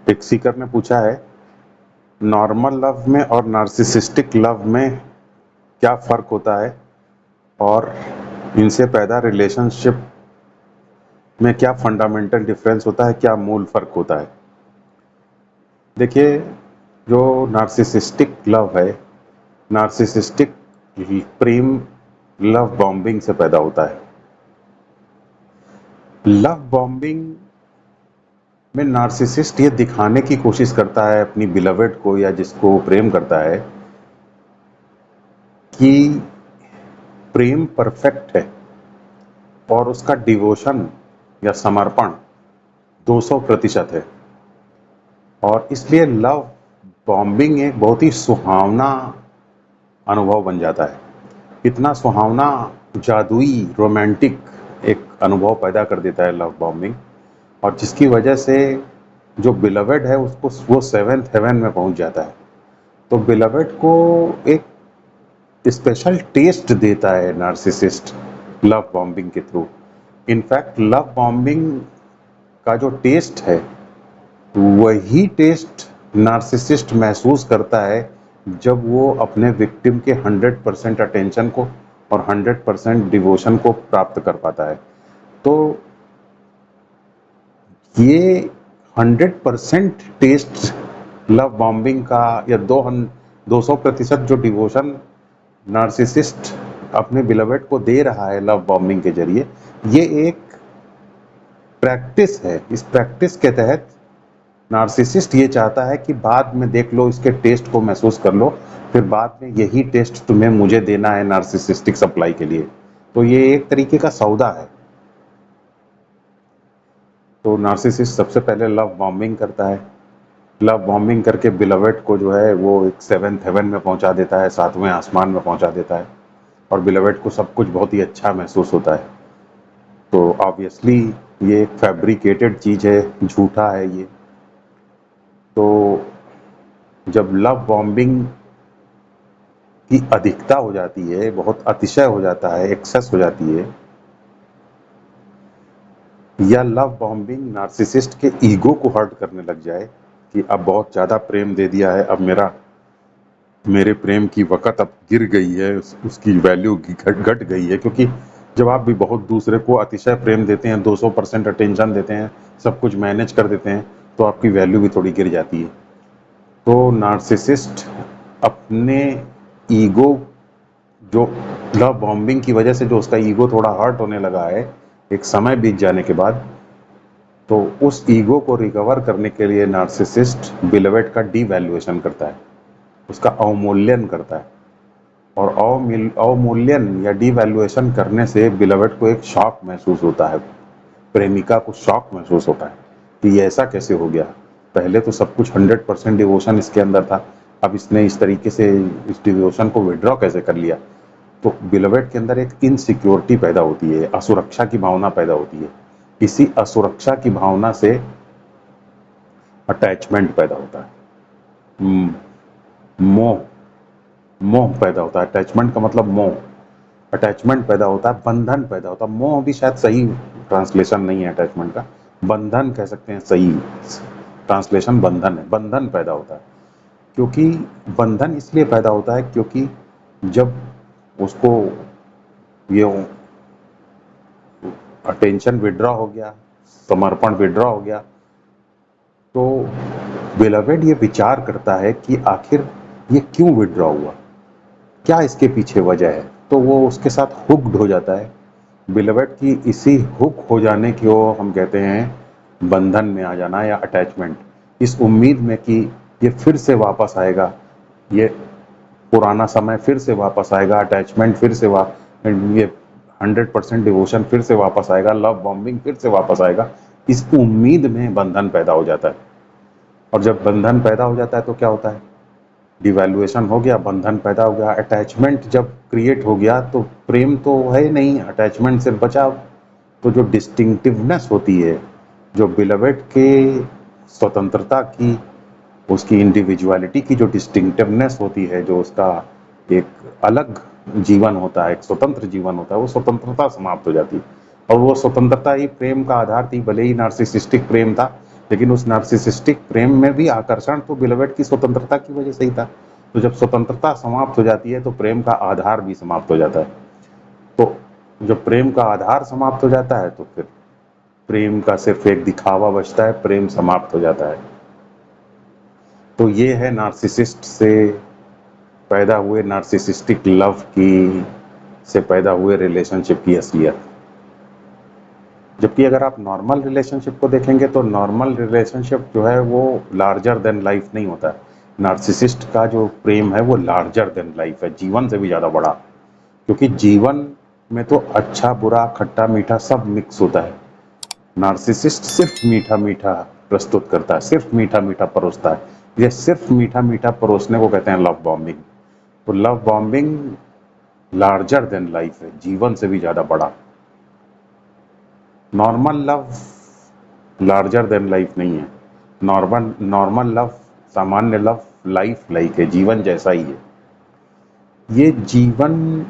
एक सीकर ने पूछा है, नॉर्मल लव में और नार्सिसिस्टिक लव में क्या फ़र्क होता है और इनसे पैदा रिलेशनशिप में क्या फंडामेंटल डिफरेंस होता है, क्या मूल फ़र्क होता है। देखिए, जो नार्सिसिस्टिक लव है, नार्सिसिस्टिक प्रेम लव बॉम्बिंग से पैदा होता है। लव बॉम्बिंग में नार्सिसिस्ट ये दिखाने की कोशिश करता है अपनी बिलवेड को या जिसको वो प्रेम करता है कि प्रेम परफेक्ट है और उसका डिवोशन या समर्पण 200% है। और इसलिए लव बॉम्बिंग एक बहुत ही सुहावना अनुभव बन जाता है। इतना सुहावना, जादुई, रोमांटिक एक अनुभव पैदा कर देता है लव बॉम्बिंग, और जिसकी वजह से जो बिलवेड है उसको वो 7th हेवन में पहुंच जाता है। तो बिलवेड को एक स्पेशल टेस्ट देता है नार्सिसिस्ट लव बॉम्बिंग के थ्रू। इनफैक्ट लव बॉम्बिंग का जो टेस्ट है वही टेस्ट नार्सिसिस्ट महसूस करता है जब वो अपने विक्टिम के 100% अटेंशन को और 100% डिवोशन को प्राप्त कर पाता है। तो ये 100% टेस्ट लव बॉम्बिंग का या 200% जो डिवोशन नार्सिसिस्ट अपने बिलवेड को दे रहा है लव बॉम्बिंग के जरिए, ये एक प्रैक्टिस है। इस प्रैक्टिस के तहत नार्सिसिस्ट ये चाहता है कि बाद में देख लो, इसके टेस्ट को महसूस कर लो, फिर बाद में यही टेस्ट तुम्हें मुझे देना है नार्सिसिस्टिक सप्लाई के लिए। तो ये एक तरीके का सौदा है। तो नार्सिसिस्ट सबसे पहले लव बॉम्बिंग करता है। लव बॉम्बिंग करके बिलवेड को जो है वो एक 7th हेवन में पहुंचा देता है, 7वें आसमान में पहुंचा देता है, और बिलवेड को सब कुछ बहुत ही अच्छा महसूस होता है। तो ऑब्वियसली ये एक फैब्रिकेटेड चीज़ है, झूठा है ये। तो जब लव बॉम्बिंग की अधिकता हो जाती है, बहुत अतिशय हो जाता है, एक्सेस हो जाती है, या लव बॉम्बिंग नार्सिसिस्ट के ईगो को हर्ट करने लग जाए कि अब बहुत ज़्यादा प्रेम दे दिया है, अब मेरे प्रेम की वक़्त अब गिर गई है, उसकी वैल्यू घट गई है। क्योंकि जब आप भी बहुत दूसरे को अतिशय प्रेम देते हैं, 200% अटेंशन देते हैं, सब कुछ मैनेज कर देते हैं, तो आपकी वैल्यू भी थोड़ी गिर जाती है। तो नार्सिसिस्ट अपने ईगो, जो लव बॉम्बिंग की वजह से जो उसका ईगो थोड़ा हर्ट होने लगा है एक समय बीत जाने के बाद, तो उस ईगो को रिकवर करने के लिए नार्सिसिस्ट बिलवेड का डीवैल्यूएशन करता है, उसका अवमूल्यन करता है। और अवमूल्यन या डीवैल्यूएशन करने से बिलवेड को एक शॉक महसूस होता है, प्रेमिका को शॉक महसूस होता है कि ये ऐसा कैसे हो गया। पहले तो सब कुछ 100% डिवोशन इसके अंदर था, अब इसने इस तरीके से इस डिवोशन को विड्रॉ कैसे कर लिया। तो बिलवेड के अंदर एक इनसिक्योरिटी पैदा होती है, असुरक्षा की भावना पैदा होती है। इसी असुरक्षा की भावना से अटैचमेंट पैदा होता है, मोह मोह पैदा होता है। अटैचमेंट का मतलब मोह, अटैचमेंट पैदा होता है, बंधन पैदा होता है। मोह भी शायद सही ट्रांसलेशन नहीं है अटैचमेंट का, बंधन कह सकते हैं, सही ट्रांसलेशन बंधन है। बंधन पैदा होता है, क्योंकि बंधन इसलिए पैदा होता है क्योंकि जब उसको ये अटेंशन विड्रॉ हो गया, समर्पण विड्रॉ हो गया, तो बिलवेड ये विचार करता है कि आखिर ये क्यों विड्रॉ हुआ, क्या इसके पीछे वजह है। तो वो उसके साथ हुक्ड हो जाता है। बिलवेड की इसी हुक हो जाने की वो हम कहते हैं बंधन में आ जाना या अटैचमेंट, इस उम्मीद में कि ये फिर से वापस आएगा, ये पुराना समय फिर से वापस आएगा, अटैचमेंट फिर से ये 100% डिवोशन फिर से वापस आएगा, लव बॉम्बिंग फिर से वापस आएगा। इस उम्मीद में बंधन पैदा हो जाता है। और जब बंधन पैदा हो जाता है तो क्या होता है, डिवैल्यूएशन हो गया, बंधन पैदा हो गया, अटैचमेंट जब क्रिएट हो गया तो प्रेम तो है नहीं, अटैचमेंट से बचा। तो जो डिस्टिंक्टिवनेस होती है, जो बिलवेड के स्वतंत्रता की, उसकी इंडिविजुअलिटी की जो डिस्टिंक्टिवनेस होती है, जो उसका एक अलग जीवन होता है, एक स्वतंत्र जीवन होता है, वो स्वतंत्रता समाप्त हो जाती है। और वो स्वतंत्रता ही प्रेम का आधार थी। भले ही नार्सिसिस्टिक प्रेम था, लेकिन उस नार्सिसिस्टिक प्रेम में भी आकर्षण तो बिलवेड की स्वतंत्रता की वजह से ही था। तो जब स्वतंत्रता समाप्त हो जाती है तो प्रेम का आधार भी समाप्त हो जाता है। तो जब प्रेम का आधार समाप्त हो जाता है तो फिर प्रेम का सिर्फ एक दिखावा बचता है, प्रेम समाप्त हो जाता है। तो ये है नार्सिसिस्ट से पैदा हुए, नार्सिसिस्टिक लव की से पैदा हुए रिलेशनशिप की असलियत। जबकि अगर आप नॉर्मल रिलेशनशिप को देखेंगे तो नॉर्मल रिलेशनशिप जो है वो लार्जर देन लाइफ नहीं होता है। नार्सिसिस्ट का जो प्रेम है वो लार्जर देन लाइफ है, जीवन से भी ज़्यादा बड़ा। क्योंकि जीवन में तो अच्छा बुरा खट्टा मीठा सब मिक्स होता है। नार्सिसिस्ट सिर्फ मीठा मीठा प्रस्तुत करता है, सिर्फ मीठा मीठा परोसता है। ये सिर्फ मीठा मीठा परोसने को कहते हैं लव बॉम्बिंग। तो love bombing larger than life है, जीवन से भी ज़्यादा बड़ा। Normal love larger than life नहीं है। नॉर्मल लव, सामान्य लव लाइफ लाइक है, जीवन जैसा ही है। ये जीवन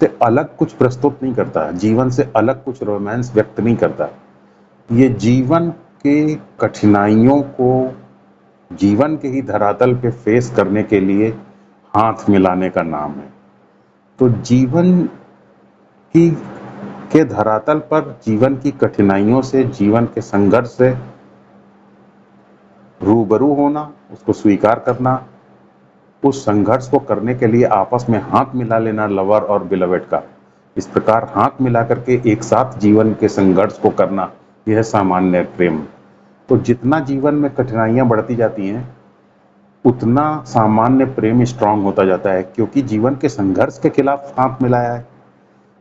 से अलग कुछ प्रस्तुत नहीं करता, जीवन से अलग कुछ रोमांस व्यक्त नहीं करता। ये जीवन के कठिनाइयों को जीवन के ही धरातल पे फेस करने के लिए हाथ मिलाने का नाम है। तो जीवन की के धरातल पर जीवन की कठिनाइयों से, जीवन के संघर्ष से रूबरू होना, उसको स्वीकार करना, उस संघर्ष को करने के लिए आपस में हाथ मिला लेना लवर और बिलवेड का। इस प्रकार हाथ मिला करके एक साथ जीवन के संघर्ष को करना, यह सामान्य प्रेम। तो जितना जीवन में कठिनाइयां बढ़ती जाती हैं उतना सामान्य प्रेम स्ट्रांग होता जाता है, क्योंकि जीवन के संघर्ष के खिलाफ हाथ मिलाया है।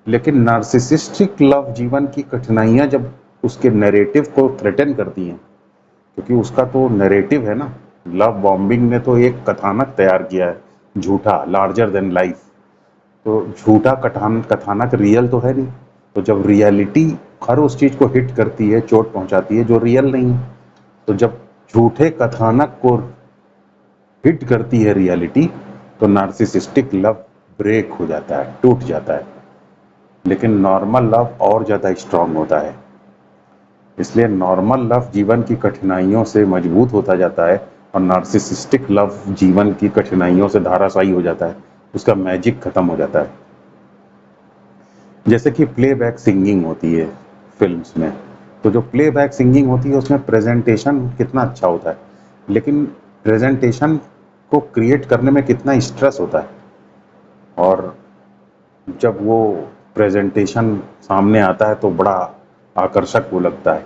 लेकिन नार्सिसिस्टिक लव जीवन की कठिनाइयां जब उसके नैरेटिव को थ्रेटन करती हैं, क्योंकि उसका तो नैरेटिव है ना, लव बॉम्बिंग ने तो एक कथानक तैयार किया है झूठा, लार्जर देन लाइफ। तो झूठा कथानक रियल तो है नहीं। तो जब रियलिटी हर उस चीज को हिट करती है, चोट पहुंचाती है जो रियल नहीं है, तो जब झूठे कथानक को हिट करती है रियलिटी, तो नार्सिसिस्टिक लव ब्रेक हो जाता है, टूट जाता है। लेकिन नॉर्मल लव और ज़्यादा स्ट्रांग होता है। इसलिए नॉर्मल लव जीवन की कठिनाइयों से मजबूत होता जाता है और नार्सिसिस्टिक लव जीवन की कठिनाइयों से धाराशायी हो जाता है, उसका मैजिक खत्म हो जाता है। जैसे कि प्लेबैक सिंगिंग होती है फिल्म्स में, तो जो प्लेबैक सिंगिंग होती है उसमें प्रेजेंटेशन कितना अच्छा होता है, लेकिन प्रेजेंटेशन को क्रिएट करने में कितना स्ट्रेस होता है। और जब वो प्रेजेंटेशन सामने आता है तो बड़ा आकर्षक वो लगता है,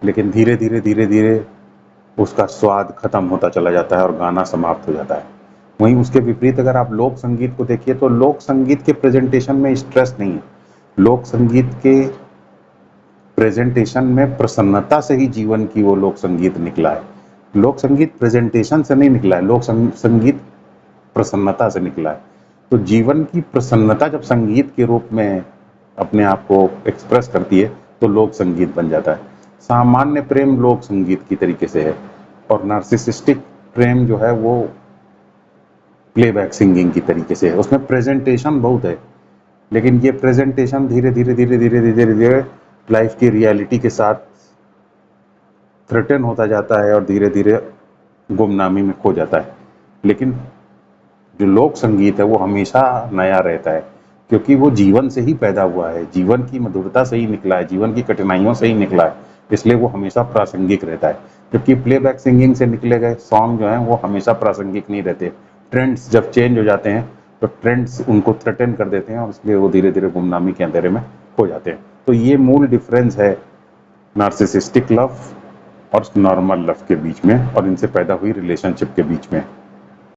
लेकिन धीरे धीरे उसका स्वाद खत्म होता चला जाता है और गाना समाप्त हो जाता है। वहीं उसके विपरीत अगर आप लोक संगीत को देखिए तो लोक संगीत के प्रेजेंटेशन में स्ट्रेस नहीं है। लोक संगीत के प्रेजेंटेशन में प्रसन्नता से ही जीवन की वो लोक संगीत निकला है। लोक संगीत प्रेजेंटेशन से नहीं निकला है, लोक संगीत प्रसन्नता से निकला है। तो जीवन की प्रसन्नता जब संगीत के रूप में अपने आप को एक्सप्रेस करती है तो लोक संगीत बन जाता है। सामान्य प्रेम लोक संगीत की तरीके से है और नार्सिसिस्टिक प्रेम जो है वो प्लेबैक सिंगिंग की तरीके से है। उसमें प्रेजेंटेशन बहुत है, लेकिन ये प्रेजेंटेशन धीरे धीरे लाइफ की रियलिटी के साथ थ्रेटन होता जाता है और धीरे धीरे गुमनामी में खो जाता है। लेकिन जो लोक संगीत है वो हमेशा नया रहता है, क्योंकि वो जीवन से ही पैदा हुआ है, जीवन की मधुरता से ही निकला है, जीवन की कठिनाइयों से ही निकला है, इसलिए वो हमेशा प्रासंगिक रहता है। जबकि प्लेबैक सिंगिंग से निकले गए सॉन्ग जो हैं वो हमेशा प्रासंगिक नहीं रहते। ट्रेंड्स जब चेंज हो जाते हैं तो ट्रेंड्स उनको थ्रेटन कर देते हैं और इसलिए वो धीरे धीरे गुमनामी के अंधेरे में खो जाते हैं। तो ये मूल डिफरेंस है नार्सिसिस्टिक लव और नॉर्मल लव के बीच में और इनसे पैदा हुई रिलेशनशिप के बीच में।